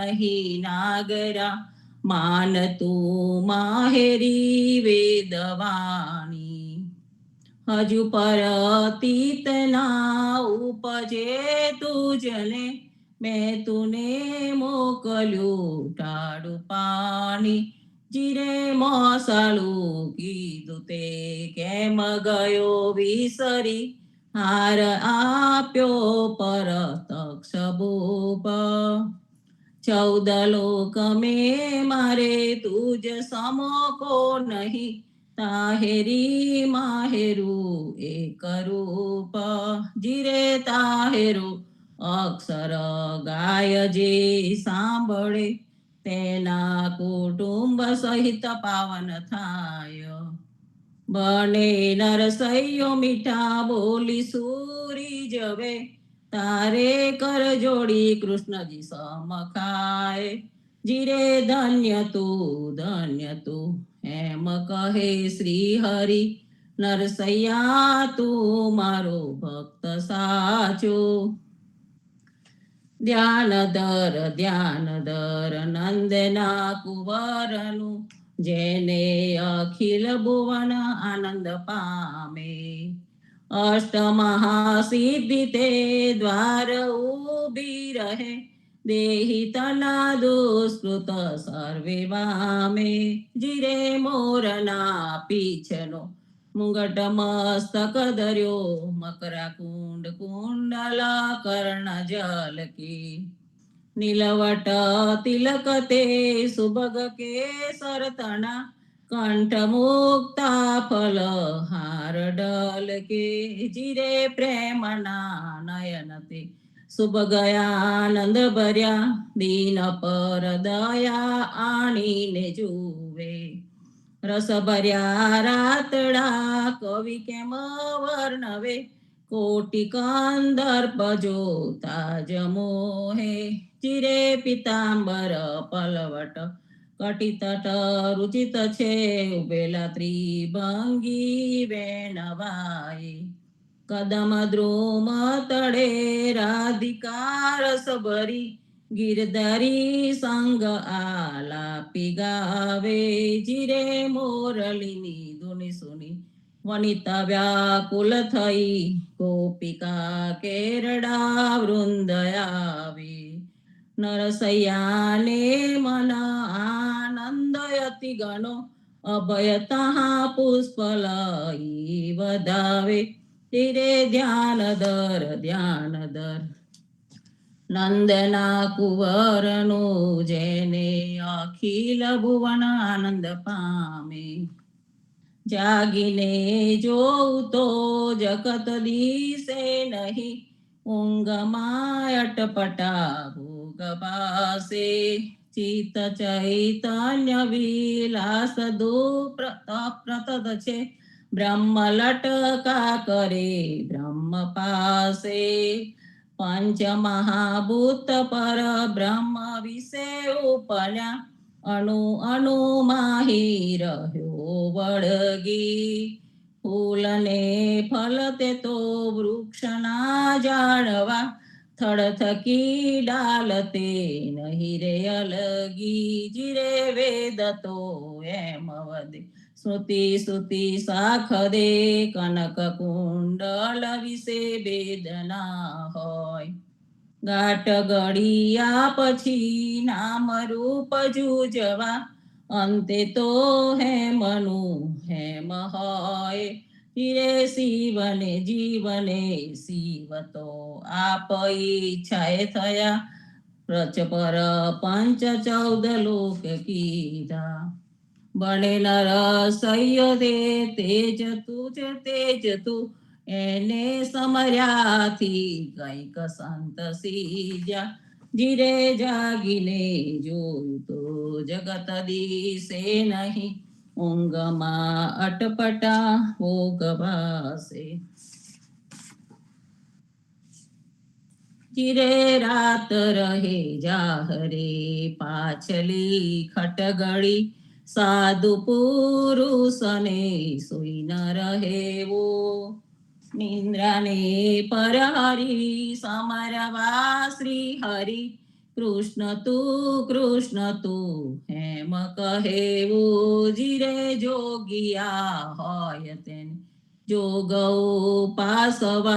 નહીં નાગરા માન તું માહેરી વેદવાણી હજુ પરતીત ના ઉપજે તુજને મેં તુને મોકલ્યું ટાળું પાણી જીરે મોસાળું કીધું તે કેમ ગયો વિસરી હાર આપ્યો પરતક્ષ ભૂપ 14 લોક में मारे तुझ समो को नहीं ताहेरी माहेरू एक रूप जीरे ताहेरू અક્ષર ગાય જે સાંભળે તેના કુટુંબ સહિત પાવન થાય બને નરસૈયો મીઠા બોલી સુરી જવે તારે કર જોડી કૃષ્ણજી સમખાય જીરે ધન્ય તું એમ કહે શ્રી હરિ નરસૈયા તું મારો ભક્ત સાચો ધ્યાન દર નંદના કુંવરનું જેને અખિલ ભુવન આનંદ પામે અષ્ટમહાસિદ્ધિ તે દ્વાર ઉભી રહે દેહી તના દુષ્કૃત સર્વે વામે જીરે મોરના પીછનો મુંગટ મસ્તક ધર્યો મકરા કુંડ કુંડલ કર્ણ જલ કી નીલવટ તિલક તે સુભગ કેસર તણા કંઠ મુક્તા ફલ હાર ડલ કે જીરે પ્રેમના નયન તે શુભ ગયાનંદ ભર્યા દીન પર દયા આણીને જુએ રસ ભર્યા રાતડા કવિ કેમ વર્ણવે કોટી કંદર્પ જોતા જ મોહે ચિરે પિતાંબર પલવટ કટિતટ રુચિત છે ઉભેલા ત્રિભંગી વેણવાય કદમ દ્રુમ તળે રાધિકા રસ ભરી ગિરધારી સંગ આલાપી ગાવે જીરે મોરલીની ધુની સુની વનિતા વ્યાકુલ થઈ ગોપિકા કેરડા વૃંદ આવે નરસૈયાને મન આનંદ અતિ ગણો અભય તહા પુષ્પ લઈ વધાવે ધીરે ધ્યાન દર નંદના કુંવરનું જેને અખિલ ભુવન આનંદ પામે જાગીને જોઉં તો જગત દિશે નહીં ઊંઘમાં અટપટા ભોગ પાસે ચિત્ત ચૈતન્ય વિલાસ પ્રતદ છે બ્રહ્મ લટકા કરે બ્રહ્મ પાસે પંચ મહાભૂત પર બ્રહ્મ વિશે ઉપન્યા અણુ માહી રહ્યો વળગી ફૂલ ને ફલ તે તો વૃક્ષના જાણવા થડ થકી ડાલ તે નહીં રે અલગી જીરે વેદ તો એમ વધે શ્રુતિ શાખ દે કનક કુંડળ વિશે વેદના હોય ગાટ ગળિયા પછી નામ રૂપ જુજવા અંતે તો હેમ હોય હિરે શિવને જીવને શિવ તો આપ ઈચ્છાએ થયા રચ પર પંચ 14 લોક કીધા બને નરસૈયો દે તેજ તું એને સમર્યાથી કઈક સંત સીજા જીરે જાગીને જોયું તો જગત દિશે નહીં ઊંઘમાં અટપટા ભોગ ભાસે ચિરે રાત રહે જાહરે પાછલી ખટગળી સાધુ પુરુષને સુઈ ન રહેવો નિંદ્રાને પરહરી સમરવા શ્રી હરિ કૃષ્ણ તું હેમ કહેવું જીરે જોગિયા હોય તેને જોગઉ પાસવા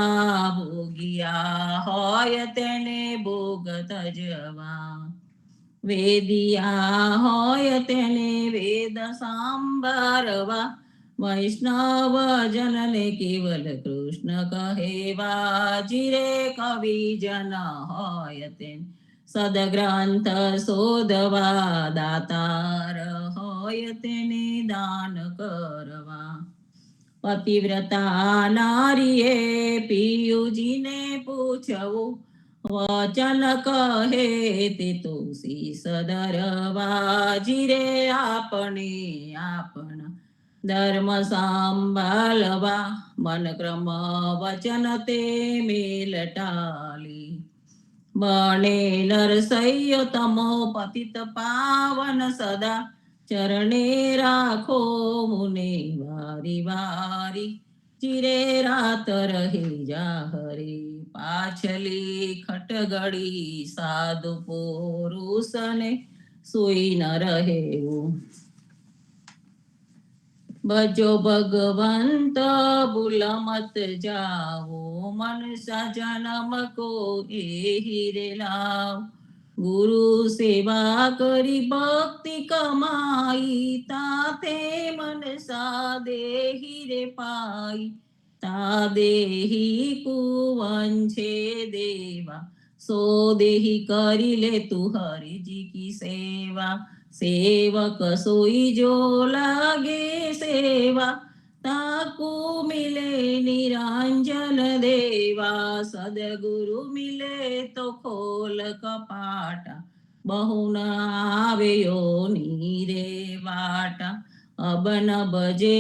ભોગિયા હોય તેને ભોગ તજવા વેદિયા હોય તેને વેદ સાંભળવા વૈષ્ણવ જનને કેવલ કૃષ્ણ કહેવા જીરે કવિ જન હોય તેને સદગ્રંથ શોધવા દાતાર હોય તેને દાન કરવા પતિવ્રતા નારીએ પિયુજીને પૂછવું વચન કહે તે તો શીસ ધરવા જીરે આપણે આપણા ધર્મ સાંભળવા મન ક્રમ વચન તે મેલ ટાલી બને નરસૈયો તમો પતિત પાવન સદા ચરણે રાખો મુને વારી વારી ચિરે રાત રહે જાહરે પાછલી ખટગડી સાધુ પુરુષને સુઈ ન રહેવું ભજો ભગવંત ભૂલ મત જાઓ મનુષ્ય જન્મ કો એ હીરે લાવ ગુરુ સેવા કરી ભક્તિ કમાઈ તાતે મનસા દેહી રે પાઈ તા દેહી કુવંછે દેવા સો દેહી કરી લે તું હરિજી કી સેવા સેવક સોઈ જો લાગે સેવા તાકુ મિલે નિરંજન દેવા સદગુરુ મિલે તો ખોલ કપાટા બહુ ન આવ્યો નીરે વાટા અબન બજે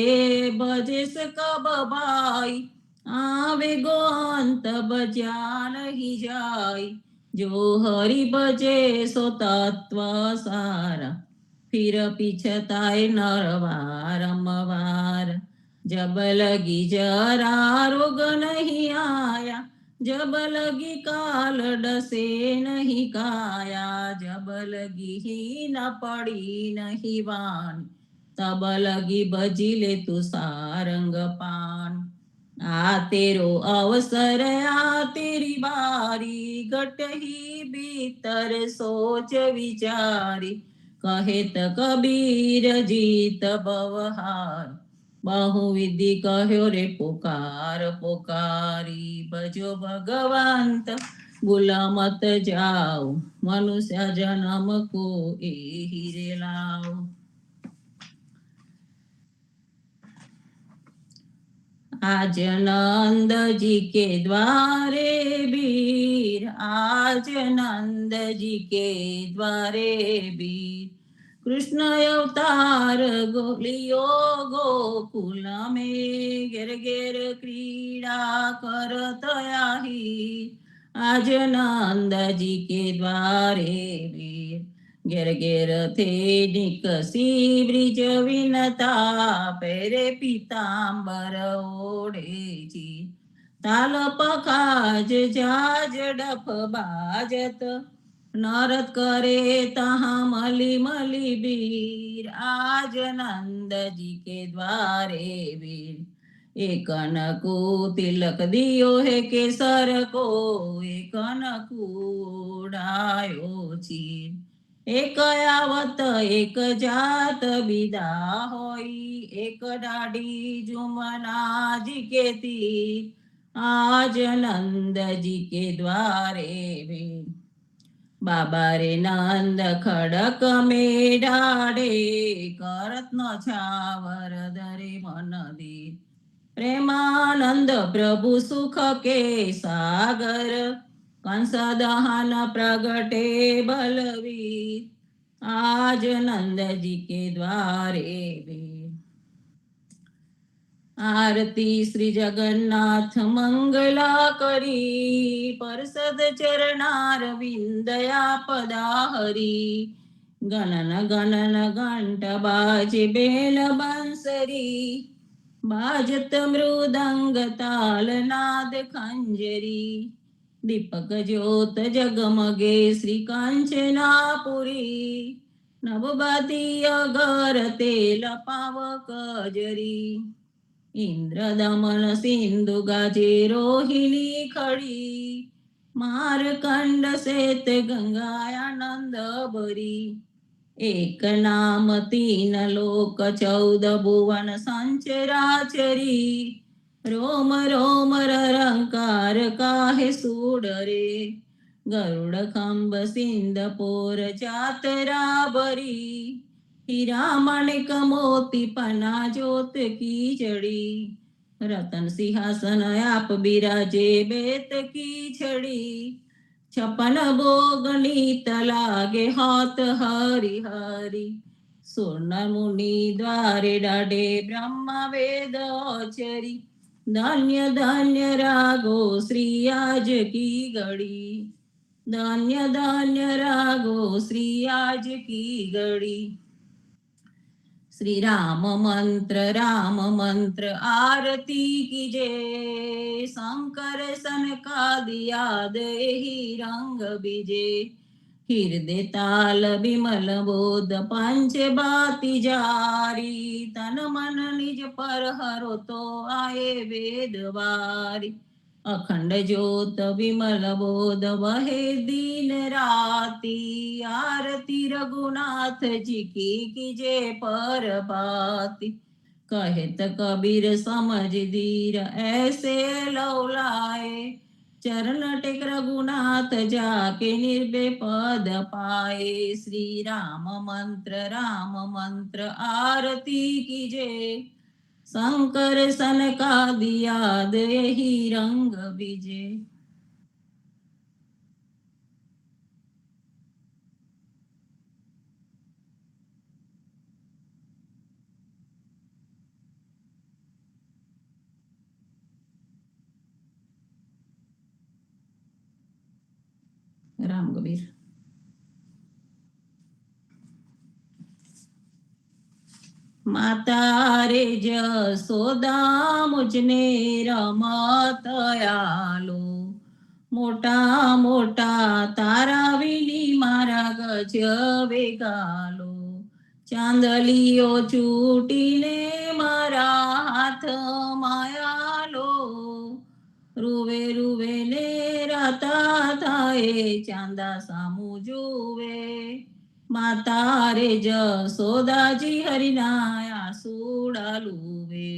બજેસ કબ ભાઈ આવે ગોંત બજ્યા નહીં જાય જો હરિ ભજે સો તત્વ સારા ફિર પીછતાય નરવારંવાર जब लगी जरा रोग नहीं आया जब लगी काल डसे नहीं काया जब लगी ही न पड़ी नहीं वान तब लगी बजी ले तू सारंग पान आ तेरो अवसर आ तेरी बारी घट ही भीतर सोच विचारी कहेत कबीर जीत बवहार बहुविधि कहो रे पुकार पुकारी भजो भगवंत भूला मत जाओ मनुष्य जन्म को एहि रे लाओ। आज नंद जी के द्वारे वीर आज नंद जी के द्वारे वीर कृष्ण अवतार गोलियो गोकुल में घेर घेर क्रीड़ा करत आही आज नंद जी के द्वारे वीर घेर घेर थे निकसी ब्रिज विनता पेरे पीतांबर ओढ़े जी ताल पखाज जाज डफ बाजत नरत करे तहाँ मली मली वीर आज नंद जी के द्वारे वीर एक को तिलक दियो है केसर को एक को उड़ायो चीर एक आवत एक जात विदा होई एक डाडी जुमना जी के तीर आज नंद जी के द्वारे वीर बाबा रे नंद खड़क में डाडे करत न छावर दरे मन दी प्रेमानंद प्रभु सुख के सागर कंस दहन प्रगटे बलवीर आज नंद जी के द्वारे वीर आरती श्री जगन्नाथ मंगला करी परसद चरणार विंदया पदा हरी गणन गणन घंट बाजे बेल बंसरी बाजत मृदंग ताल नाद खंजरी દીપક જ્યોત જગમગે શ્રી કાંચનાપુરી નવબાતી અગર તેલ પાવક જરી ઇન્દ્ર દમન સિંધુ ગાજે રોહિણી ખડી મારકંડ શેત ગંગાયાનંદ ભરી એક નામ તીન લોક 14 ભુવન સંચરાચરી રોમ રોમ રરંકાર કાહે સુડરે ગરુડ ખંભ સિંધ પોર ચાતરા ભરી હીરા માણિક મોતી પના જ્યોત કી જડી રતન સિંહાસન આપ બિરાજે બેત કી છડી 56 ભોગ નીત લાગે હોત હરી હરી સોના મુનિ દ્વારે ડાઢે બ્રહ્મા વેદ ચરી ધન્ય ધન્ય રાગો શ્રી આજ કી ગળી ધન્ય ધન્ય રાગો શ્રી આજ કી ગળી શ્રી રામ મંત્ર આરતી કીજે શંકર સનકાદિયાદ એહી રંગ બીજે હૃદય તાલ બિમલ બોધ પંચ બાતી જારી તન મન નિજ પર હરો તો આયે વેદવારી અખંડ જ્યોત વિમલ બોધ વહે દિન રાતી આરતી રઘુનાથજી કી કીજે પર ભાતી કહેત કબીર સમझ धीर ऐसे लौलाए चरण टेक रघुनाथ जाके निर्भय पद पाए श्री राम मंत्र आरती कीजे शंकर सनकादियाद यही रंग बीजे राम कबीर माता रे जसोदा मुझने रमत आलो मोटा मोटा तारा विनी मारा गज वेगालो चांदलियो चूटीने मारा हाथ मायालो रुवे रुवे ने राता थाए चांदा सामू जुवे माता रे जसोदाजी हरिनाया सुडालुवे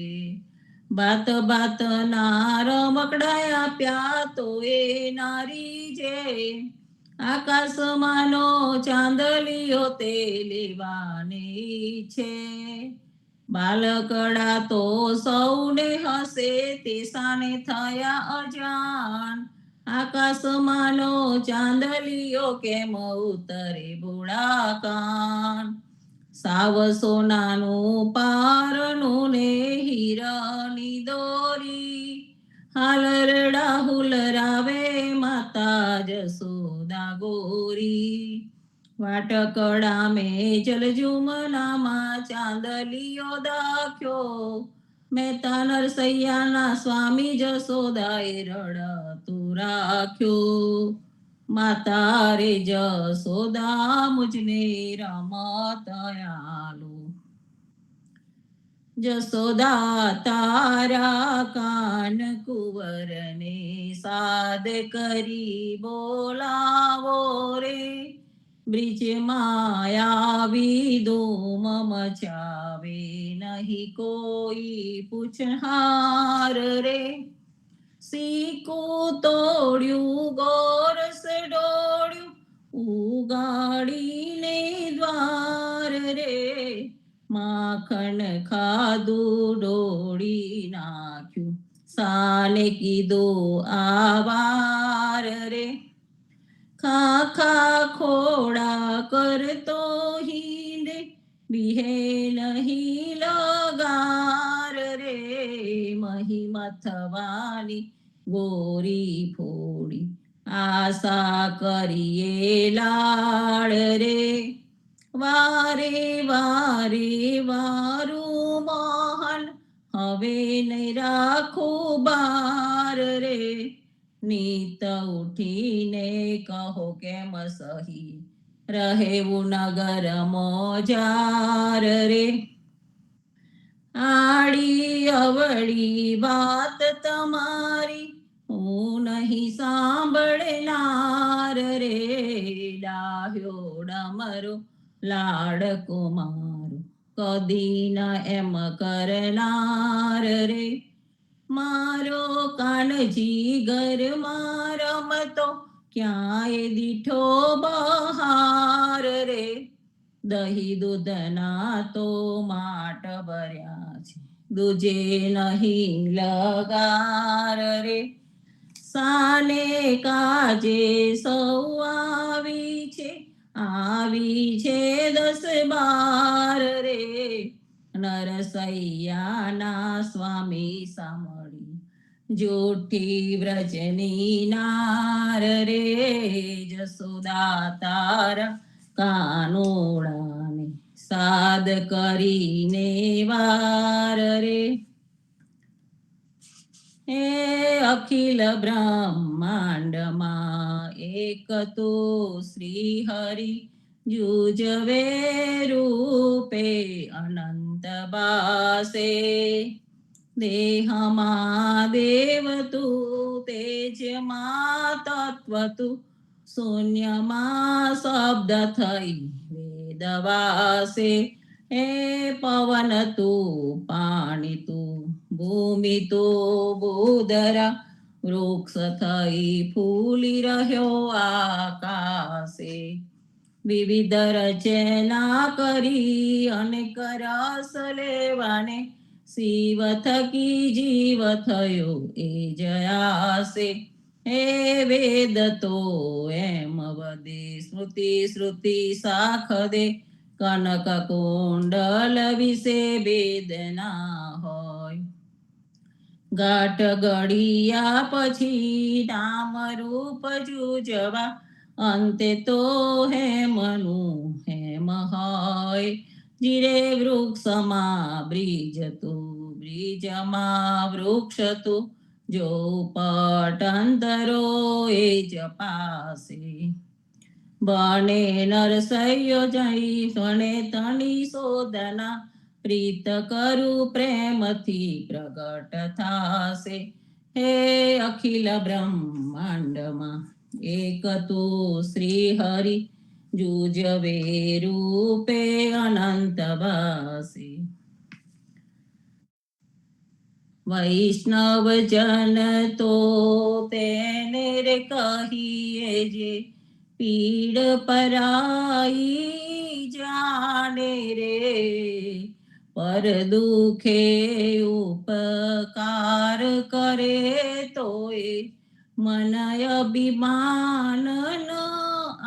बात बात नार मकडाया प्या तो ए नारी जे आकाश मानो चांदलियो ते लेवाने छे बालकड़ा तो सौने हसे ते साने थया अजान आकाश मानो चांदलियो केम उतरे बुड़ाकान साव सोनानु पारनु ने हीरानी दोरी हालरड़ा हुलरावे माता जसोदा गोरी वाटकड़ा में जलजुमनामा चांदलियो दाख्यो मेहता नरसैयाना स्वामी जसोदाए रड़तु राख्यो माता रे जसोदा मुझने रमत आलो जसोदा तारा कान कुंवर ने साद करी बोलावो रे ब्रिज मायावी धूम मचावे नहीं कोई पूछहार रे सीकू तोड़्यू गोरस डोड़्यू उगाड़ी ने द्वार रे माखण खादू डोड़ी नाख्यू साने की दो आवार रे खा खा खोड़ा कर तो हींदे बिहे नहीं लगार रे महिमा थवानी गोरी फोड़ी आशा करिए लाड़ रे वारे वारे वारू मोहन हवे नहीं राखो बार रे નીત ઉઠીને કહો કેમ સહી રહેવું નગર મોજાર રે. આડી અવળી વાત તમારી હું નહીં સાંભળનાર રે. ડાહ્યો ડમરો લાડકો મારો કદી ન એમ કરનાર રે. મારો કાનજી ઘરમાં રમતો ક્યાંય દીઠો બહાર રે. દહીં દૂધના તો માટ ભર્યા છે દૂજે નહીં લગાર રે. સાને કાજે સૌ આવી છે 10-12 રે. નરસૈયાના સ્વામી સામળી જૂઠી વ્રજની નાર રે. જસોદા તારા કાનોડાને સાદ કરીને વાર રે. હે અખિલ બ્રહ્માંડમાં એક તો શ્રી હરિ જુજવે રૂપે અનંત બાસે. દેહમાં દેવ તું તેજમાં તત્વ તું શૂન્યમાં શબ્દ થઈ વેદવાસે. હે પવન તું પાણી તું ભૂમિ તું ભૂધરા વૃક્ષ થઈ ફૂલી રહ્યો આકાશે. વિવિધ રચના કરી અનેક રસ લેવાને શિવ થકી જીવ થયો એ જયાસે. હે વેદ તો એમ વદે સ્મૃતિ શ્રુતિ શાખ દે કનક કુંડલ વિશે ભેદ ના હોય. ગાંઠ ગળિયા પછી નામ રૂપ જુજવા અંતે તો હેમનું હેમ હોય. જીરે વૃક્ષમાં બ્રિજ તું બ્રિજમાં વૃક્ષ તું જો પટંતરો એ જ પાસે. બને નરસૈયો જઈ સણે તણી શોધના પ્રીત કરું પ્રેમથી પ્રગટ થાશે. હે અખિલ બ્રહ્માંડમાં એક તું શ્રી હરિ જુજવે રૂપે અનંત વાસે. વૈષ્ણવ જન તો તેને રે કહીએ જે પીડ પરાઈ જાણે રે. પર દુખે ઉપકાર કરે તોય મન અભિમાન ન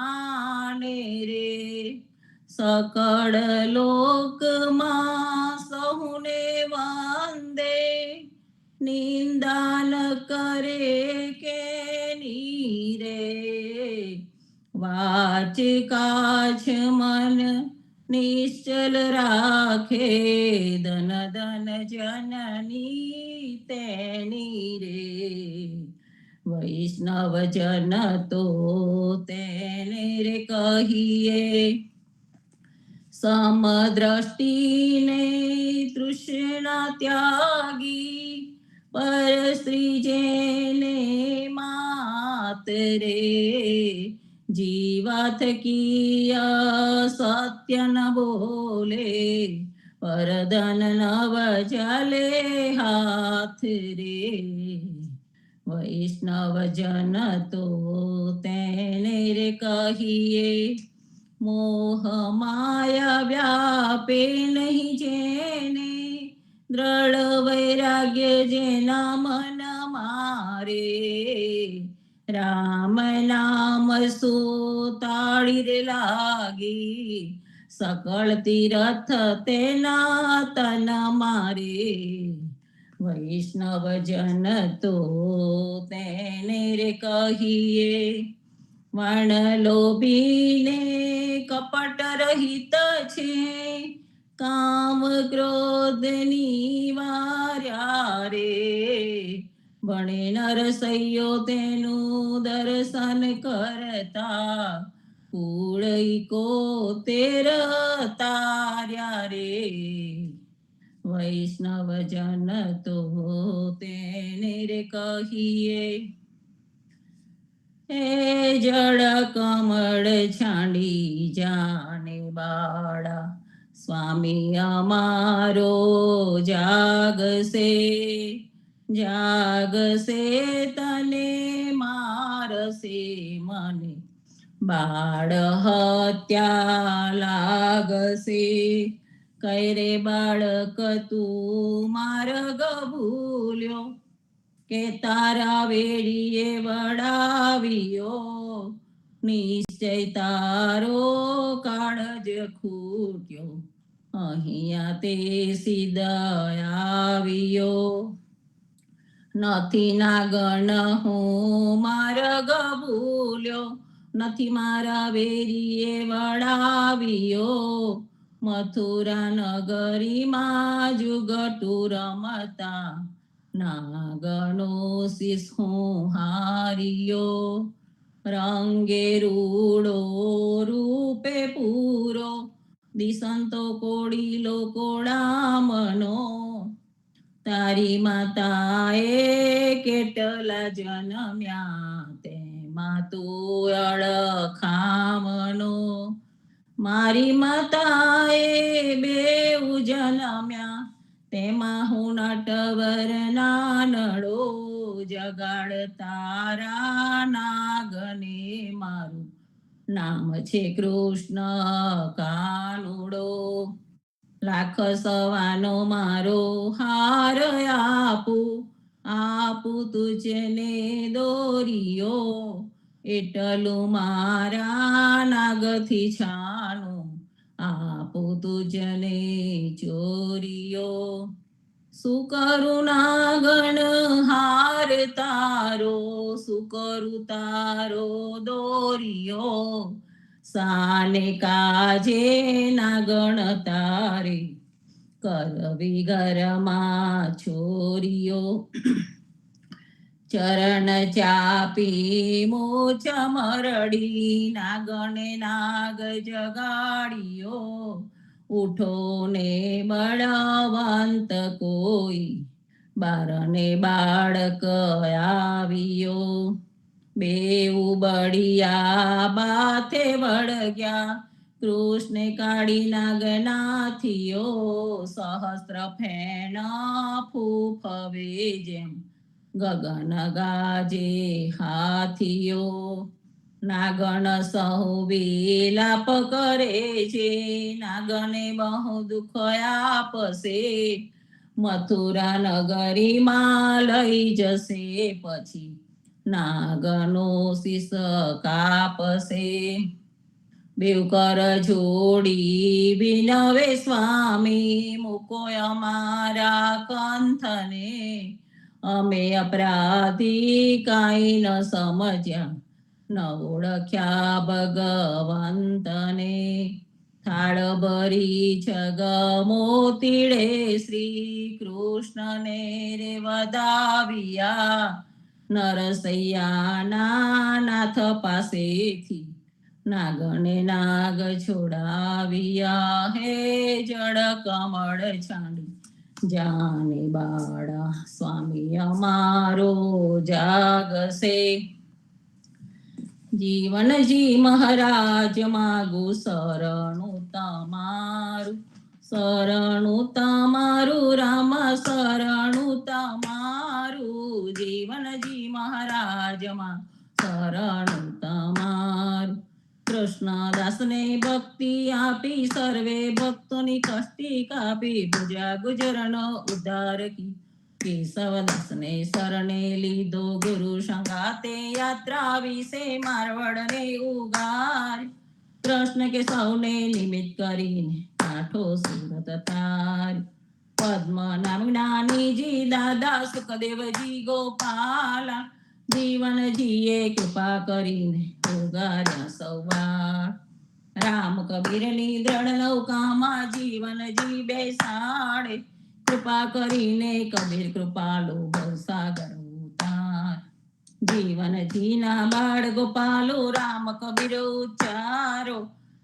આણે રે. સકળ લોકમાં સહુને વંદે નિંદાન કરે કે નીરે. વાચ કાછ મન નિશ્ચલ રાખે ધન ધન જનની તેની રે. વૈષ્ણવ જન તો તેને રે કહીએ સમદ્રષ્ટિને તૃષ્ણા ત્યાગી પર સ્ત્રી જેને માત રે. જીવા થકી સત્ય ન બોલે પરધન નવ ચાલે હાથ રે. વૈષ્ણવ જન તો તેને રે કહીએ મોહ માયા વ્યાપે નહીં જેને દ્રઢ વૈરાગ્ય જેના મન મારે. રામ નામ સુતાળી રે લાગી સકળ તીરથ તેના તન મારે. વૈષ્ણવ જન તો તેને રે કહીએ વણ લોભીને કપટ રહિત છે કામ ક્રોધ નિવાર્યા રે. ભણે નરસૈયો તેનું દર્શન કરતા કુળઈકો તેર તાર્યા રે વૈષ્ણવ જન તો તેને રે કહીએ હે જળ કમળ છાંડી જાને બાળા સ્વામી અમારો જાગશે જાગશે તને મારશે મને બાળ હત્યા લાગશે કઈ રે બાળક તું માર્ગ ભૂલ્યો કે તારા વેડીએ વડાવ્યો નિશ્ચય તારો કાળજ ખૂટ્યો અહીંયા તે સીધા આવ્યો નથી નાગણ હું માર્ગ ભૂલ્યો નથી મારા વેરીએ વડાવ્યો મથુરા નગરીમાં જુગટું રમતા નાગનો શીશ હું હાર્યો રંગે રૂડો રૂપે પૂરો દિશંતો કોડીલો કોડામનો તારી માતાએ કેટલા જન્મ્યા તેમાં તું અળખામનો મારી માતાએ બેઉ જન્મ્યા તેમાં હું નટવર નાનડો જગાડ તારા નાગને મારું નામ છે કૃષ્ણ કાનુડો લાખ સવાનો મારો હાર આપું તુજને દોરિયો એટલું મારા નાગથી છાનું આપું તુજને ચોરિયો શું કરું નાગણ હાર તારો શું કરું તારો દોરિયો સાને કાજે નાગણ તારે કરવી ઘરમાં છોરીઓ ચરણ ચાપી મોચ મરડી નાગણે નાગ જગાડ્યો ઉઠો ને બળવંત કોઈ બારને બાળક આવ્યો બેઉ બળિયા બાથે વળગ્યા કૃષ્ણે કાળી નાગનાથીઓ સહસ્ત્ર ફેણ ફૂફવે જેમ ગગન ગાજે હાથીઓ નાગણ સહુ વિલાપ કરે છે નાગને બહુ દુઃખ આપશે મથુરા નગરીમાં લઈ જશે પછી નાગનો શીશ કાપશે બેઉ કર જોડી વિનવે સ્વામી મૂકો અમારા કંથને અમે અપરાધી કાંઈ ન સમજ્યા ન ઓળખ્યા ભગવંતને થાળ ભરી છગ મોતીડે શ્રી કૃષ્ણને રે વધાવ્યા નરસૈયાના નાથ પાસેથી નાગને નાગ છોડાવ્યા હે જળ કમળ છાંડી જાને બાળા સ્વામી અમારો જાગશે જીવનજી મહારાજ માગું શરણું તમારું રામ શરણું તમારું જીવનજી મહારાજમાં શરણું તમારું કૃષ્ણદાસને ભક્તિ આપી સર્વે ભક્તોની કષ્ટી કાપી પૂજા ગુજરનો ઉદ્ધાર કી કેશવદાસને શરણે લીધો ગુરુ સંગાતે યાત્રા વિશે મારવડને ઉગાર કૃષ્ણ કે સૌને નિમિત્ત કરીને કાઠો સુરત તાર પદ્મ નામ જ્ઞાનીજી દાદા સુખદેવજી ગોપાલા જીવનજીએ કૃપા કરીને ઉગાર્યા સૌવાર રામ કબીરની દ્રઢ નૌકામાં જીવનજી બેસાડે કૃપા કરીને કબીર કૃપાલો ભવસાગર જીવનજીના બાળ ગોપાલો રામ કબીર ઉચ્ચારો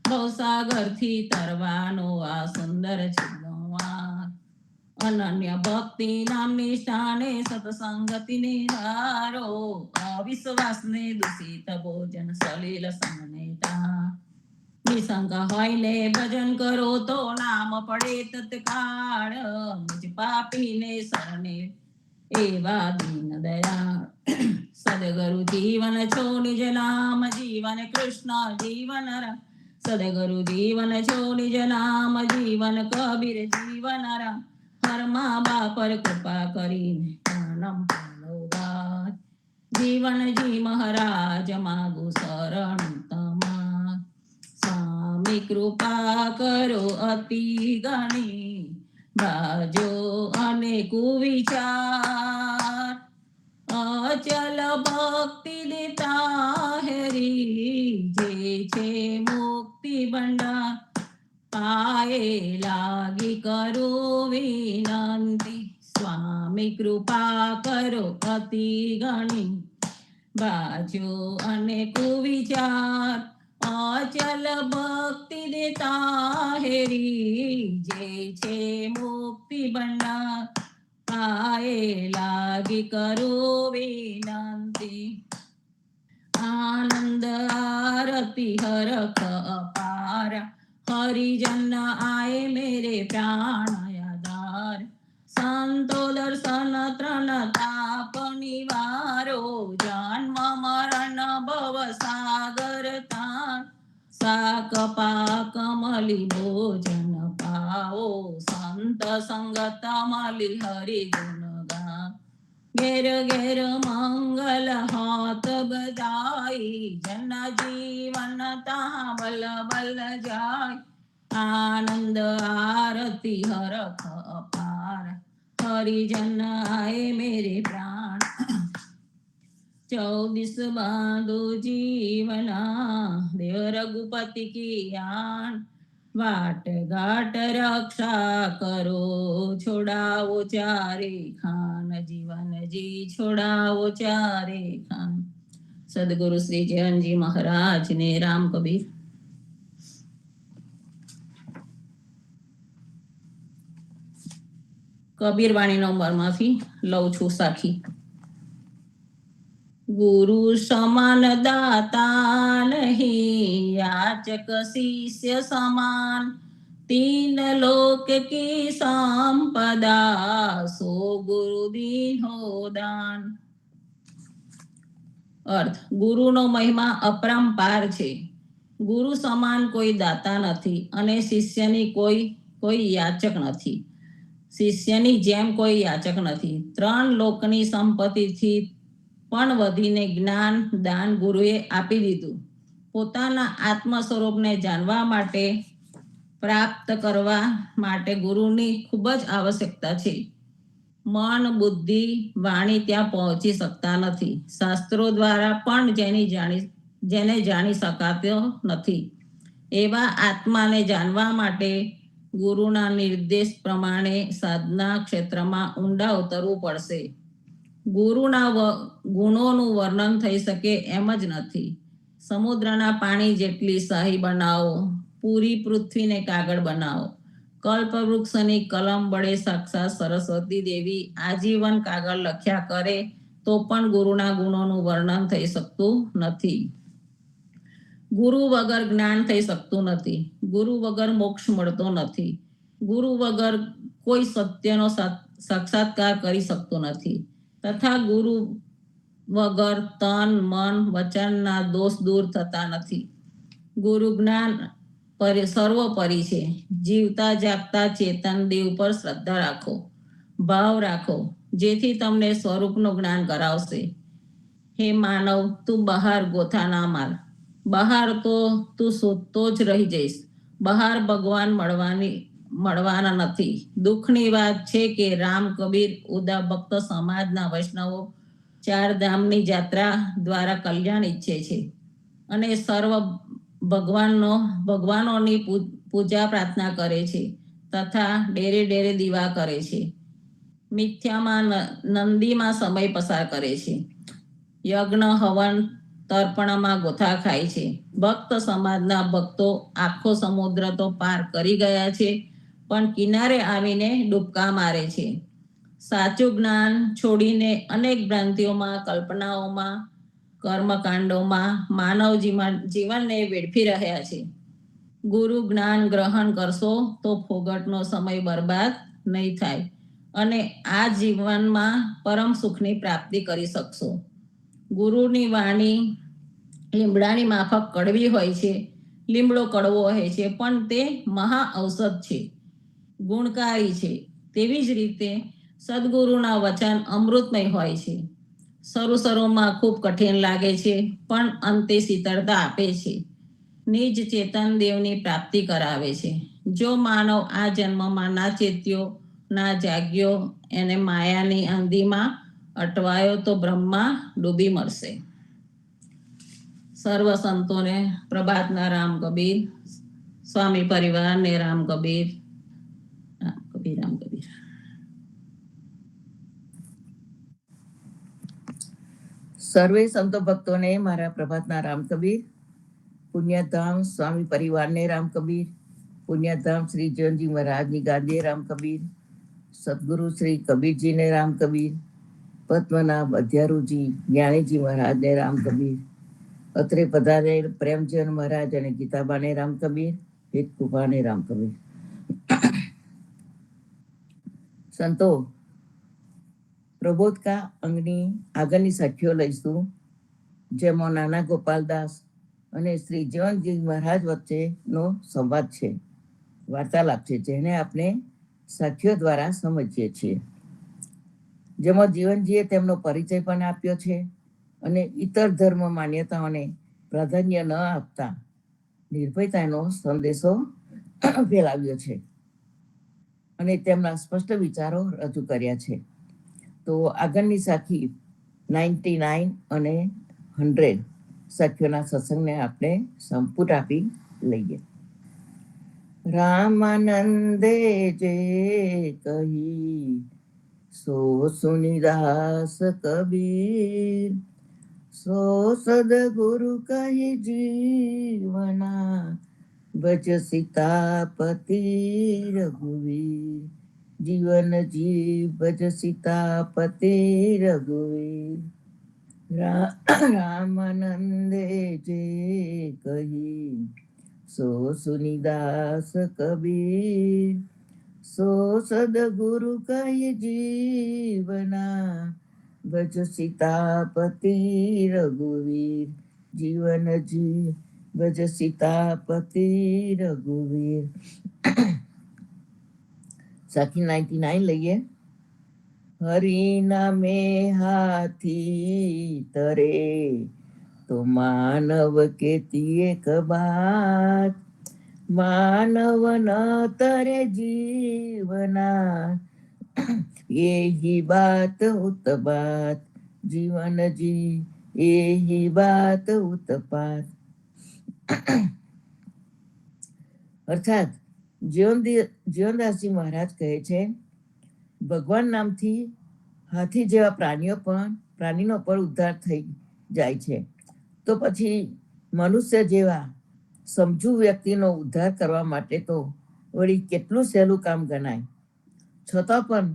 ભવસાગર થી તરવાનો આ સુંદર જીવવા અનન્ય ભક્તિ નામની સ્થાને સત્સંગતિને હારો અવિશ્વાસને દૂષિત ભોજન સલીલ સમનેતા નિસંગ હોય ને ભજન કરો તો નામ પડે તત્કાળ મુજ પાપીને શરણે એવા દીન દયાળ સદગુરુ જીવન છો નિજ નામ જીવન કૃષ્ણ જીવન રામ સદગુરુ જીવન છો નિજ નામ જીવન કબીર જીવન રામ હરમા બાપર કૃપા કરીને કાનમ પાલો જીવનજી મહારાજ માગુ શરણ તમા સ્વામી કૃપા કરો અતિ ગણી બાજો અને કુવિચાર અચલ ભક્તિ દેતા હેરી જે છે મુક્તિ ભંડાર પાયે લાગી કરો વિનંતી સ્વામી કૃપા કરો અતિ ગણી બાજો અને કુવિચાર અચલ ભક્તિ દેતા હેરી જે છે મુક્તિ ભંડાર પાયે લાગી કરો વિનંતી આનંદ આરતી હરખ અપાર હરિજન આए मेरे प्राण आधार संतो दर्शन त्रण ताप निवारो जन्म मरण भव सागर तार साक पाक मली भोजन पाओ संत संगत मली हरि गुण गा घेर घेर मंगल हाथ बजाई जन जीवन ता बल बल जाय आनंद आरती हरख अपार हरिजन आए मेरे प्राण 24 बांधो जीवना देव रघुपति की आन वाट घाट रक्षा करो छोड़ाओ चारे खान जीवन जी छोड़ाओ चारे खान सदगुरु श्री जयन जी महाराज ने राम कबीर કબીર વાણી નંબરમાંથી લઉં છું સાખી गुरु समान दाता नहीं याचक शिष्य समान तीन लोक की संपदा सो गुरु दीनो दान अर्थ गुरुનો મહિમા અપરંપાર છે ગુરુ સમાન કોઈ દાતા નથી અને શિષ્યની કોઈ યાચક નથી શિષ્યની જેમ કોઈ યાચક નથી ત્રણ લોકની સંપત્તિથી પણ વધીને જ્ઞાન દાન ગુરુએ આપી દીધું પોતાના આત્મ સ્વરૂપને જાણવા માટે પ્રાપ્ત કરવા માટે ગુરુની ખૂબ જ આવશ્યકતા છે મન બુદ્ધિ વાણી ત્યાં પહોંચી શકતા નથી શાસ્ત્રો દ્વારા પણ જેને જાણી શકાતો નથી એવા આત્માને જાણવા માટે ગુરુના નિર્દેશ પ્રમાણે સાધના ક્ષેત્રમાં ઊંડા ઉતરવું પડશે ગુરુના ગુણોનું વર્ણન થઈ શકે એમ જ નથી સમુદ્રના પાણી જેટલી શાહી બનાવો પૂરી પૃથ્વીને કાગળ બનાવો કલ્પવૃક્ષની કલમ વડે સાક્ષાત સરસ્વતી દેવી આજીવન કાગળ લખ્યા કરે તો પણ ગુરુના ગુણોનું વર્ણન થઈ શકતું નથી ગુરુ વગર જ્ઞાન થઈ શકતું નથી ગુરુ વગર મોક્ષ મળતો નથી ગુરુ વગર કોઈ સત્યનો સાક્ષાત્કાર કરી શકતો નથી તથા ગુરુ વગર તન મન વચનના દોષ દૂર થતા નથી ગુરુ જ્ઞાન સર્વોપરી છે જીવતા જાગતા ચેતન દેવ પર શ્રદ્ધા રાખો ભાવ રાખો જેથી તમને સ્વરૂપનું જ્ઞાન કરાવશે હે માનવ તું બહાર ગોથા ના માર બહાર તો તું શોધતો જ રહી જઈશ બહાર ભગવાન મળવાના નથી દુઃખની વાત છે કે રામ કબીર ઉદા ભક્ત સમાજના વૈષ્ણવો 4 ધામની યાત્રા દ્વારા કલ્યાણ ઈચ્છે છે અને સર્વ ભગવાનોની પૂજા પ્રાર્થના કરે છે તથા ડેરે ડેરે દીવા કરે છે મિથ્યામાં નંદીમાં સમય પસાર કરે છે યજ્ઞ હવન તર્પણમાં ગોથા ખાય છે. ભક્ત સમાજના ભક્તો આખો સમુદ્ર તો પાર કરી ગયા છે, પણ કિનારે આવીને ડૂબકા મારે છે. સાચું જ્ઞાન છોડીને અનેક ભ્રાંતિઓમાં, કલ્પનાઓમાં, કર્મકાંડોમાં માનવ જીવનને વેડફી રહ્યા છે. ગુરુ જ્ઞાન ગ્રહણ કરશો તો ફોગટનો સમય બરબાદ નહીં થાય અને આ જીવનમાં પરમ સુખની પ્રાપ્તિ કરી શકશો. ગુરુની વાણી લીમડાની માફક કડવી હોય છે. લીમડો કડવો હોય છે, પણ તે મહા ઔષધ છે, ગુણકારી છે. તેવી જ રીતે સદગુરુના વચન અમૃતમય હોય છે. શરૂમાં ખૂબ કઠિન લાગે છે, પણ અંતે શીતળતા આપે છે. નિજ ચેતન દેવની પ્રાપ્તિ કરાવે છે. જો માનવ આ જન્મમાં ના ચેત્યો, ના જાગ્યો, એને માયાની આંધીમાં અટવાયો તો બ્રહ્મા ડૂબી મરશે. સર્વ સંતોને પ્રભાતના રામ કબીર. સ્વામી પરિવારને રામ કબીર. રામ કબીર, રામ કબીર. સર્વે સંતો ભક્તોને મારા પ્રભાતના રામ કબીર. પુણ્યધામ સ્વામી પરિવારને રામ કબીર. પુણ્યધામ શ્રી જીવનજી મહારાજની ગાદીએ રામ કબીર. સદગુરુ શ્રી કબીરજીને રામ કબીર. પદ્મનાભ અધ્યારુજી જ્ઞાનીજી મહારાજને રામ કબીર. અત્રે પધારેલ પ્રેમચંદ મહારાજ અને ગીતાબાને રામ કબીર. હિત કૃપાને રામ કબીર. સંતો, પ્રબોધકા અંગની આગળની સાખીઓ લઈશું, જેમાં નાના ગોપાલદાસ અને શ્રી જીવનજી મહારાજ વચ્ચેનો સંવાદ છે, વાર્તાલાપ છે, જેને આપણે સાખીઓ દ્વારા સમજીએ છીએ. જેમાં જીવનજીએ તેમનો પરિચય પણ આપ્યો છે અને ઇતર ધર્મ માન્યતાઓને પ્રાધાન્ય ન આપતા નિર્ભયતાનો સંદેશો ફેલાવ્યો છે અને તેમના સ્પષ્ટ વિચારો રજૂ કર્યા છે. તો આગળની સાખી 99 અને 100 સાખીઓના સત્સંગને આપણે સંપુટ આપી લઈએ. રામાનંદે જે કહી સો સુનિદાસ કબીર, સો સદગુરુ કહી જીવના, ભજ સીતાપતિ રઘુવીર. જીવન જી ભજ સીતાપતિ રઘુવીર. રામાનંદે જે કહી સો સુનિદાસ કબીર, સો સદગુરુ કહી જીવના, ભજ સીતાપતિ રઘુવીર. જીવન જી ભજ સીતાપતિ રઘુવીર. સાખી 99 લઈએ. હરિ નામે હાથી તરે, તો માનવ કેતી એક બાત. માનવ ન તરે જીવના, એહી બાત ઉતપાત. જીવન જી એહી બાત ઉતપાત. અર્થાત જીવનદાસજી મહારાજ કહે છે, ભગવાન નામથી હાથી જેવા પ્રાણીનો પણ ઉદ્ધાર થઈ જાય છે, તો પછી મનુષ્ય જેવા સમજુ વ્યક્તિનો ઉદ્ધાર કરવા માટે તો વળી કેટલું સહેલું કામ ગણાય. છતાં પણ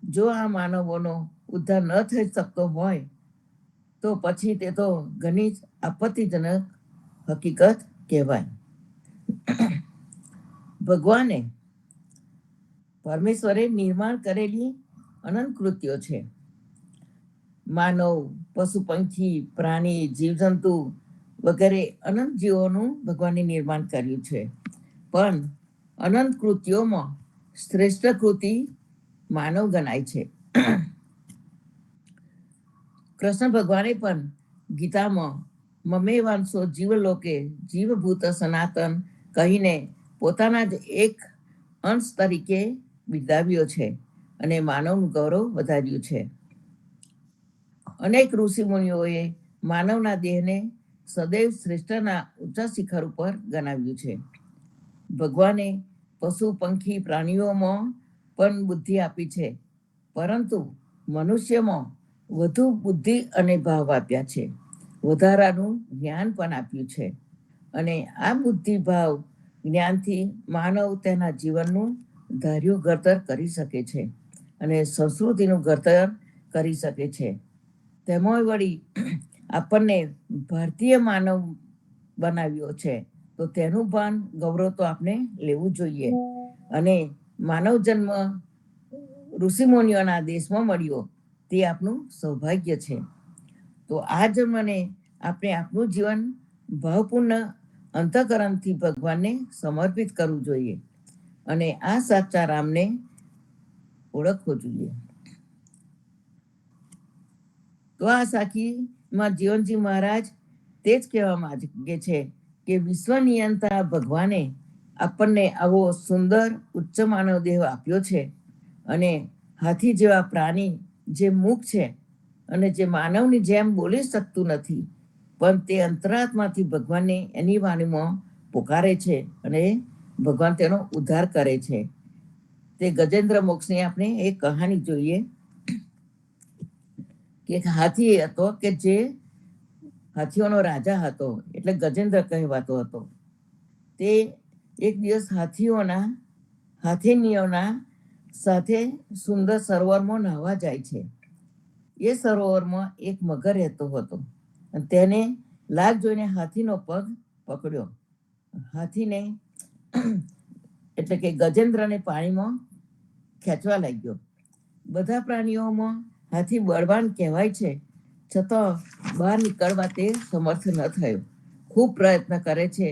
જો આ માનવોનો ઉદ્ધાર ન થઈ શકતો હોય તો પછી તે તો ઘણી જ આપત્તિજનક હકીકત કહેવાય. ભગવાને પરમેશ્વરે નિર્માણ કરેલી અનંત કૃત્યો છે. માનવ, પશુ પંખી, પ્રાણી, જીવજંતુ વગેરે અનંત જીવોનું ભગવાને નિર્માણ કર્યું છે. પણ અનંત કૃત્યોમાં શ્રેષ્ઠ કૃતિ માનવ ગણાય છે. કૃષ્ણ ભગવાને પણ ગીતામાં મમેવાંશો જીવલોકે જીવભૂત સનાતન કહીને પોતાના જ એક અંશ તરીકે બિરદાવ્યો છે અને માનવનું ગૌરવ વધાર્યું છે. અનેક ઋષિ મુનિઓએ માનવના દેહને સદૈવ શ્રેષ્ઠના ઊંચા શિખર ઉપર ગણાવ્યું છે. ભગવાને પશુ પંખી પ્રાણીઓમાં પણ બુદ્ધિ આપી છે, પરંતુ મનુષ્યમાં વધુ બુદ્ધિ અને ભાવ આપ્યા છે, વધારાનું જ્ઞાન પણ આપ્યું છે. અને આ બુદ્ધિ ભાવ જ્ઞાનથી માનવ તેના જીવનનું ધાર્યું ઘડતર કરી શકે છે અને સંસ્કૃતિનું ઘડતર કરી શકે છે. તેમાં વળી આપણને ભારતીય માનવ બનાવ્યો છે, તો તેનું ભાન ગૌરવ તો આપણે લેવું જોઈએ. અને માનવ જન્મ ઋષિમુનિઓના દેશમાં મળ્યો તે આપણું સૌભાગ્ય છે. તો આ જન્મને આપણે આપણું જીવન ભાવપૂર્ણ અંતઃકરણથી ભગવાનને સમર્પિત કરવું જોઈએ અને આ સાચા રામને ઓળખવો જોઈએ. તો આ સાખીમાં જીવનજી મહારાજ તે જ કહેવા માંગે છે કે વિશ્વ નિયંતા ભગવાને આપણને આવો સુંદર ઉચ્ચ માનવ દેહ આપ્યો છે અને હાથી જેવા પ્રાણી જે મૂક છે અને જે માનવની જેમ બોલી શકતું નથી, પણ તે અંતરાત્માથી ભગવાનને એની વાણીમાં પોકારે છે અને ભગવાન તેનો ઉદ્ધાર કરે છે. તે ગજેન્દ્ર મોક્ષની આપણે એક કહાની જોઈએ કે એક હાથી હતો કે જે હાથીઓનો રાજા હતો, એટલે ગજેન્દ્ર કહેવાતો હતો. તે એક દિવસ હાથીનીઓના સાથે સુંદર સરોવરમાં નહાવા જાય છે. એ સરોવરમાં એક મગર રહેતો હતો. તેને લાગ જોઈને હાથીનો પગ પકડ્યો. હાથીને એટલે કે ગજેન્દ્રને પાણીમાં ખેંચવા લાગ્યો. બધા પ્રાણીઓમાં હાથી બળવાન કહેવાય છે, છતાં બહાર નીકળવા તે સમર્થ ન થયો. ખૂબ પ્રયત્ન કરે છે,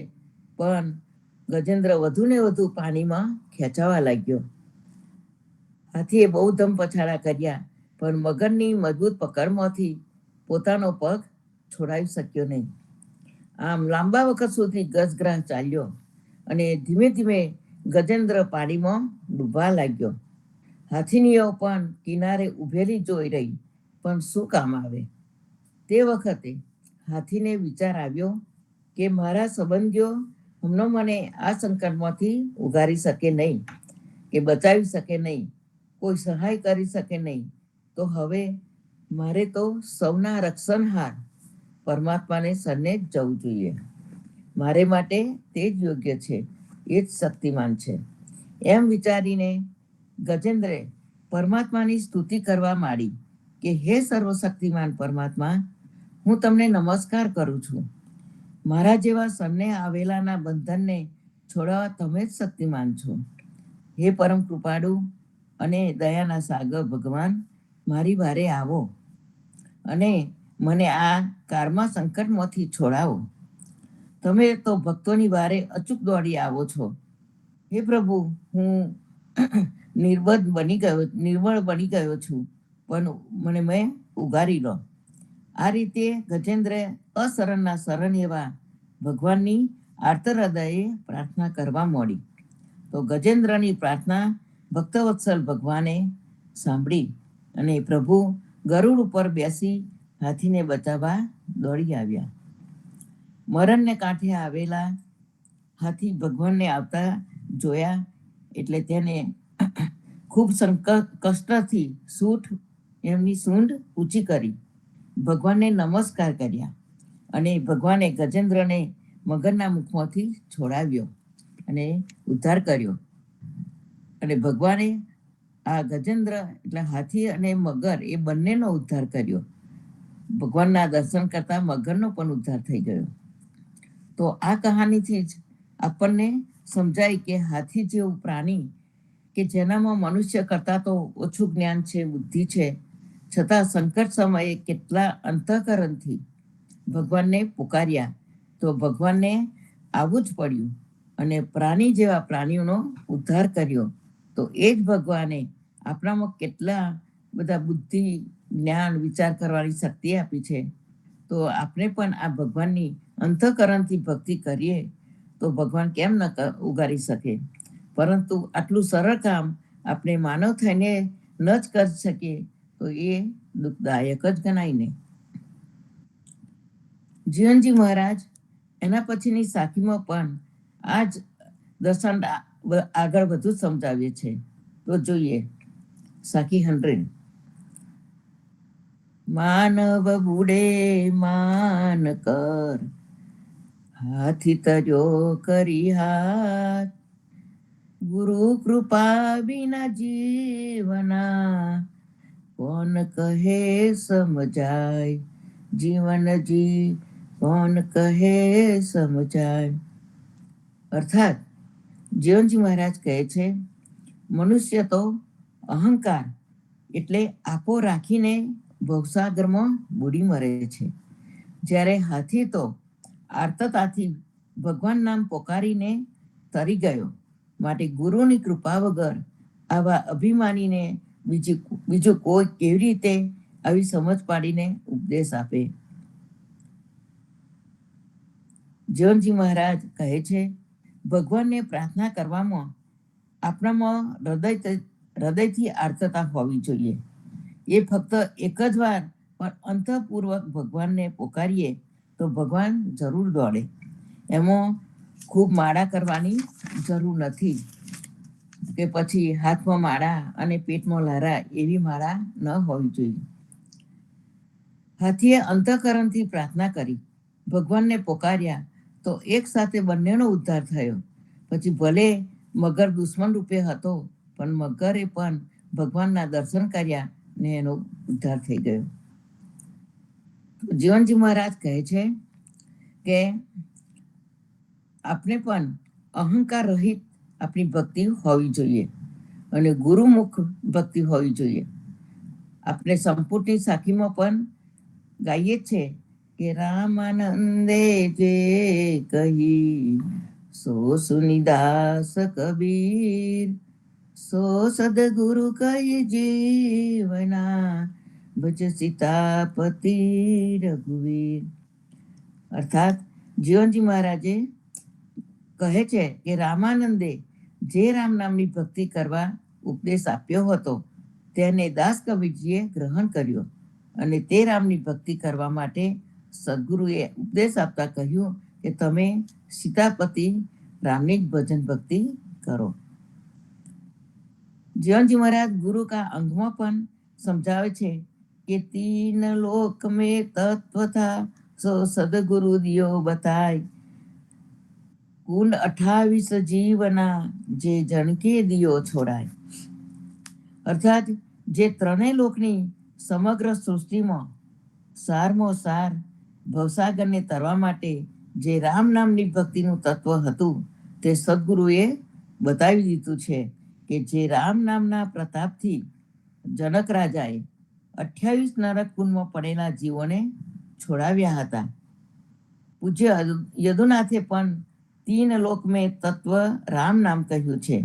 પણ ગજેન્દ્ર વધુ ને વધુ પાણીમાં ખેંચાવા લાગ્યો. હાથીએ બહુ ધમ પછાડા કર્યા, પણ મગરની મજબૂત પકડમાંથી પોતાનો પગ છોડાવી શક્યો નહીં. આમ લાંબા વખત સુધી ગજગ્રાહ ચાલ્યો અને ધીમે ધીમે ગજેન્દ્ર પાણીમાં ડૂબવા લાગ્યો. હાથીનીઓ પણ કિનારે ઊભેલી જોઈ રહી, પણ શું કામ આવે. તે વખતે હાથીને વિચાર આવ્યો કે મારા સંબંધીઓ હમણાં મને આ સંકટમાંથી ઉગારી શકે નહીં, કે બચાવી શકે નહીં, કોઈ સહાય કરી શકે નહીં, તો હવે મારે તો સૌના રક્ષણહાર પરમાત્માને શરણે જ જવું જોઈએ. મારે માટે તે જ યોગ્ય છે, એ જ શક્તિમાન છે. એમ વિચારીને ગજેન્દ્રે પરમાત્માની સ્તુતિ કરવા માંડી કે હે સર્વશક્તિમાન પરમાત્મા, હું તમને નમસ્કાર કરું છું. મારા જેવા શરણે આવેલાના બંધનને છોડાવવા તમે જ શક્તિમાન છો. હે પરમ કૃપાળુ અને દયાના સાગર ભગવાન, મારી વારે આવો અને મને આ કાળમાં સંકટમાંથી છોડાવો. તમે તો ભક્તોની વારે અચૂક દોડી આવો છો. હે પ્રભુ, હું નિર્બળ બની ગયો છું, પણ મેં ઉગારી લો. આ રીતે ગજેન્દ્રે અશરણના શરણ એવા ભગવાનની આર્ત હૃદયે પ્રાર્થના કરવા માંડી. તો ગજેન્દ્રની પ્રાર્થના ભક્તવત્સલ ભગવાને સાંભળી અને પ્રભુ ગરુડ ઉપર બેસી હાથીને બચાવવા દોડી આવ્યા. મરણને કાંઠે આવેલા હાથી ભગવાનને આવતા જોયા એટલે તેને ખૂબ કષ્ટથી એમની સૂંઢ ઊંચી કરી ભગવાનને નમસ્કાર કર્યા અને ભગવાને ગજેન્દ્રને મગરના મુખમાંથી છોડાવ્યો અને ઉદ્ધાર કર્યો. અને ભગવાને આ ગજેન્દ્ર એટલે હાથી અને મગર એ બંનેનો ઉદ્ધાર કર્યો. ભગવાનના દર્શન કરતા મગરનો પણ ઉદ્ધાર થઈ ગયો. તો આ કહાનીથી જ આપણને સમજાય કે હાથી જેવું પ્રાણી કે જેનામાં મનુષ્ય કરતાં તો ઓછું જ્ઞાન છે, બુદ્ધિ છે, છતાં સંકટ સમયે કેટલા અંતઃકરણથી ભગવાનને પુકાર્યા, તો ભગવાનને આવવું જ પડ્યું અને પ્રાણી જેવા પ્રાણીઓનો ઉદ્ધાર કર્યો. તો એ જ ભગવાને આપણામાં કેટલા બધા બુદ્ધિ, જ્ઞાન, વિચાર કરવાની શક્તિ આપી છે. તો આપણે પણ આ ભગવાનની અંતઃકરણથી ભક્તિ કરીએ તો ભગવાન કેમ ન ઉગારી શકે. પરંતુ આટલું સરળ કામ આપણે માનવ થઈને ન જ કરી શકીએ તો એ દુઃખદાયક જ ગણાય ને. જીવનજી મહારાજ એના પછીની સાખીમાં પણ આ જ દર્શન આગળ વધુ સમજાવીએ છે. તો જોઈએ સાખી 100. માનવ બુડે માન કર, હાથી તર્યો કરી હાથ, ગુરુ કૃપા વિના જીવના, કોણ કહે સમજાય, જીવન જી કોણ કહે સમજાય. અર્થાત જીવનજી મહારાજ કહે છે, મનુષ્ય તો અહંકાર એટલે આપો રાખીને ભવસાગરમાં બુડી મરે છે, જ્યારે હાથી તો આર્તતાથી ભગવાન નામ પોકારીને તરી ગયો. માટે ગુરુની કૃપા વગર આવા અભિમાનીને બીજું કોઈ કેવી રીતે આવી સમજ પાડીને ઉપદેશ આપે. જીવનજી મહારાજ કહે છે, ભગવાનને પ્રાર્થના કરવામાં આપણામાં હૃદયથી આર્તતા હોવી જોઈએ. એ ફક્ત એક જ વાર પણ અંતઃપૂર્વક ભગવાનને પોકારીએ તો ભગવાન જરૂર દોડે. એમાં ખૂબ માળા કરવાની જરૂર નથી, કે પછી હાથમાં માળા અને પેટમાં લારા એવી માળા ન હોવી જોઈએ. હાથીએ અંતઃકરણથી પ્રાર્થના કરી, ભગવાનને પોકાર્યા તો એક સાથે બંનેનો ઉદ્ધાર થયો. પછી ભલે મગર દુશ્મન રૂપે હતો, પણ મગરે પણ ભગવાનના દર્શન કર્યા ને એનો ઉદ્ધાર થઈ ગયો. જીવનજી મહારાજ કહે છે કે આપણે પણ અહંકાર રહિત આપણી ભક્તિ હોવી જોઈએ અને ગુરુમુખ ભક્તિ હોવી જોઈએ. આપણે સંપૂર્ણની સાખીમાં પણ ગાઈએ છે કે રામાનંદે જે કહી, સો સુનિદાસ કબીર, સો સદગુરુ કહી જીવના, ભજ સીતાપતિ રઘુવીર. અર્થાત જીવનજી મહારાજે કહે છે કે રામાનંદે જે રામ નામની ભક્તિ કરવા ઉપદેશ આપ્યો હતો તેને દાસ કબીરજીએ ગ્રહણ કર્યો અને તે રામની ભક્તિ કરવા માટે સદગુરુએ ઉપદેશ આપતા કહ્યું કે તમે સીતાપતિ રામની જ ભજન ભક્તિ કરો. જીવનજી મહારાજ ગુરુ કા અંગમાં પણ સમજાવે છે કે તીન લોક મેં તત્વ થા, સો સદગુરુ દિયો બતાય, કુલ 28 જીવના, જે જણકે દિયો છોડાય. અર્થાત જે ત્રણેય લોકની સમગ્ર સૃષ્ટિમાં સારમાં સાર ભવસાગરને તરવા માટે જે રામ નામની ભક્તિનું તત્વ હતું તે સદગુરુએ બતાવી દીધું છે કે જે રામ નામના પ્રતાપથી જનક રાજાએ 28 નરક કુંડમાં પડેલા જીવોને છોડાવ્યા હતા. પૂજ્ય યદુનાથે પણ તીન લોક મેં તત્વ રામ નામ કહ્યું છે.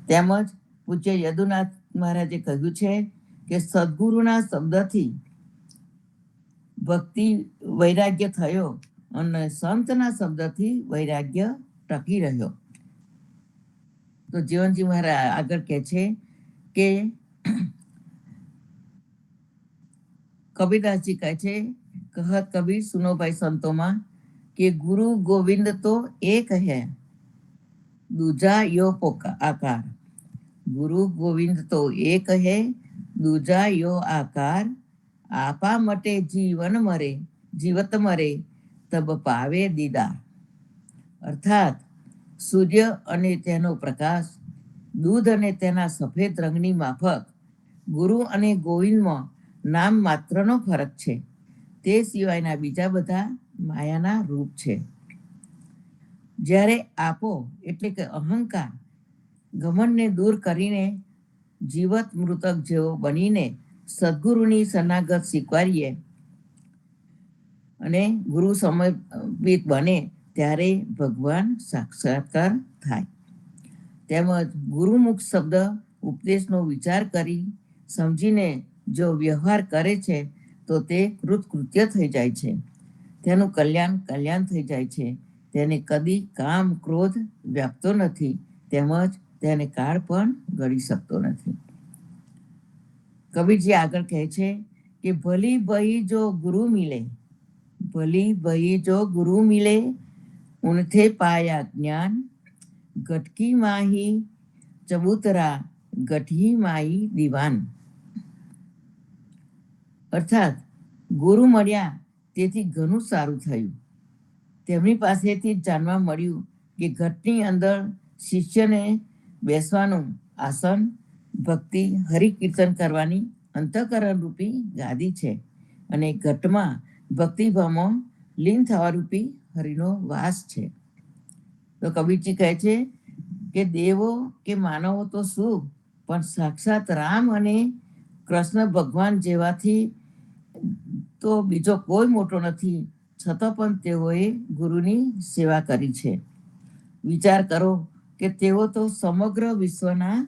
તેમજ પૂજ્ય યદુનાથ મહારાજે કહ્યું છે કે સદગુરુના શબ્દથી ભક્તિ વૈરાગ્ય થયો અને સંતના શબ્દથી વૈરાગ્ય ટકી રહ્યો. તો જીવનજી મહારાજ આગળ કહે છે કે કબીરદાસજી કહે છે, કહત કબીર સુનો ભાઈ સંતોમાં, કે ગુરુ ગોવિંદ તો એક હૈ, દૂજા યો આકાર. ગુરુ ગોવિંદ તો એક હૈ, દૂજા યો આકાર, આપા મટે જીવત મરે, તબ પાવે દીદાર. અર્થાત સૂર્ય અને તેનો પ્રકાશ, દૂધ અને તેના સફેદ રંગની માફક ગુરુ અને ગોવિંદમાં નામ માત્રનો ફરક છે. તે સિવાયના બીજા બધા માયાના રૂપ છે. જ્યારે આપો એટલે કે અહંકાર ઘમંડને દૂર કરીને જીવત મૃતક જેવો બનીને સદગુરુની શરણાગત સ્વીકારીએ અને ગુરુ સમર્પિત બને ત્યારે ભગવાન સાક્ષાત્કાર થાય. તેમજ ગુરુમુખ શબ્દ ઉપદેશનો વિચાર કરી સમજીને જો વ્યવહાર કરે છે તો તે કૃતકૃત્ય થઈ જાય છે. તેનું કલ્યાણ થઈ જાય છે. તેને કદી કામ ક્રોધ વ્યાપતો નથી, તેમજ તેને કાળ પણ ગળી શકતો નથી. કબીરજી આગળ કહે છે કે ભલી બહી જો ગુરુ મિલે, ભલી બહી જો ગુરુ મિલે, ઉનથે પાયા જ્ઞાન, ગટકી માહી ચબૂતરા, ગઠી માઈ દીવાન. અર્થાત ગુરુ મળ્યા તેથી ઘણું સારું થયું. તેમની પાસેથી જ જાણવા મળ્યું કે ઘટની અંદર શિષ્યને બેસવાનું આસન, ભક્તિ, હરિકીર્તન કરવાની અંતઃકરણ રૂપી ગાદી છે અને ઘટમાં ભક્તિભાવમાં લીન થવા રૂપી હરિનો વાસ છે. તો કબીરજી કહે છે કે દેવો કે માનવો તો શું, પણ સાક્ષાત રામ અને કૃષ્ણ ભગવાન જેવાથી તો બીજો કોઈ મોટો નથી, છતાં પણ તેઓએ ગુરુની સેવા કરી છે. વિચાર કરો કે તેઓ તો સમગ્ર વિશ્વના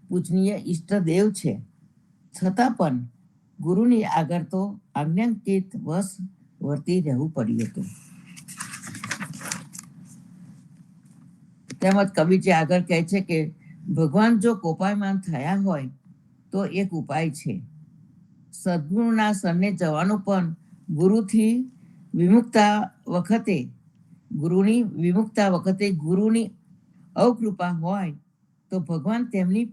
પૂજનીય ઈષ્ટદેવ છે, છતાં પણ ગુરુની આગળ તો આજ્ઞાંકિત વશ વર્તી રહેવું પડ્યું હતું. તેમજ કબીરજી આગળ કહે છે કે ભગવાન જો કોપાયમાન થયા હોય તો એક ઉપાય છે. સદગુરુના શરણે જવાનું પણ ગુરુની વિમુક્તા વખતે ગુરુની અવકૃપા હોય તો ભગવાન તેમની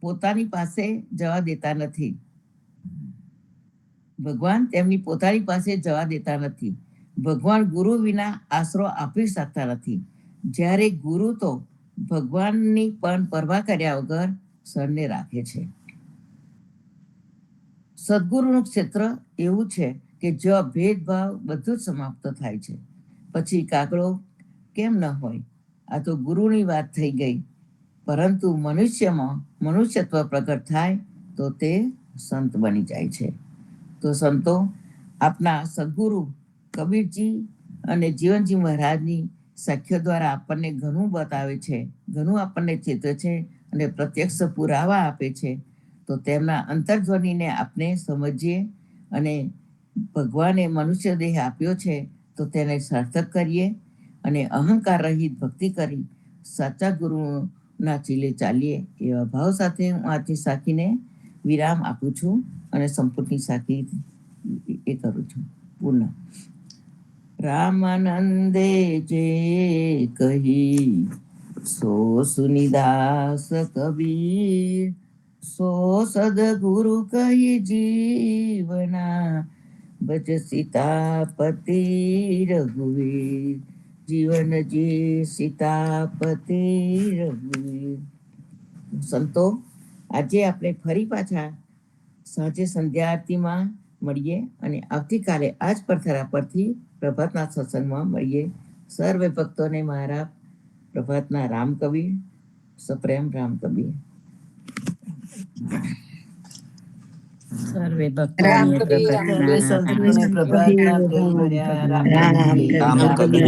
પોતાની પાસે જવા દેતા નથી. ભગવાન ગુરુ વિના આશરો આપી શકતા નથી. જ્યારે ગુરુ તો ભગવાનની પણ પરવા કર્યા વગર શરણે રાખે છે. સદગુરુનું ક્ષેત્ર એવું છે કે જ્યાં ભેદભાવ બધું જ સમાપ્ત થાય છે. પછી કાગડો કેમ ન હોય? આ તો ગુરુની વાત થઈ ગઈ. પરંતુ મનુષ્યમાં મનુષ્યત્વ પ્રગટ થાય તો તે સંત બની જાય છે. તો સંતો આપના સદગુરુ કબીરજી અને જીવનજી મહારાજની સાખ્ય દ્વારા આપણને ઘણું બતાવે છે, ઘણું આપણને ચેતવે છે અને પ્રત્યક્ષ પુરાવા આપે છે. તો તેમના અંતર્ધ્વનિને આપણે સમજીએ અને ભગવાને મનુષ્ય દેહ આપ્યો છે તો તેને સાર્થક કરીએ અને અહંકાર રહિત ભક્તિ કરી સાચા ગુરુના ચીલે ચાલીએ. એવા ભાવ સાથે હું આજની સાખીને વિરામ આપું છું અને સંપૂર્ણની સાખી એ કરું છું. પૂર્ણ. રામાનંદે જે કહી સો સુનિદાસ કબીર, સો સદગુરુ કહી જીવના, ભજ સીતાપતિ રઘુવીર, જીવનજી સીતાપતિ રઘુવીર. સંતો આજે આપણે ફરી પાછા સાંજે સંધ્યા આરતીમાં મળીએ અને આવતીકાલે આ જ પથરા પરથી પ્રભાતના સત્સંગમાં મળીએ. સર્વે ભક્તોને મારા પ્રભાતના રામ કવિ, સપ્રેમ રામ કવિ. સર્વે ભક્તોને પ્રભાતના પ્રેમ ભર્યા રામ કવિ.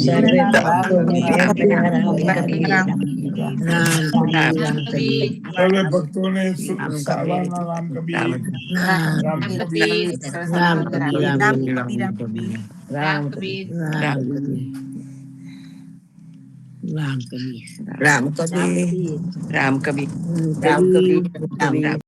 સર્વે ભક્તોને પ્રેમ ભર્યા રામ કવિ. સર્વે ભક્તોને સાવાના રામ કબીર, રામ કબીર, રામ કબીર, રામ કબીર, રામ કબીર, રામ કબીર, રામ કબીર, રામ કબીર, રામ કબીર.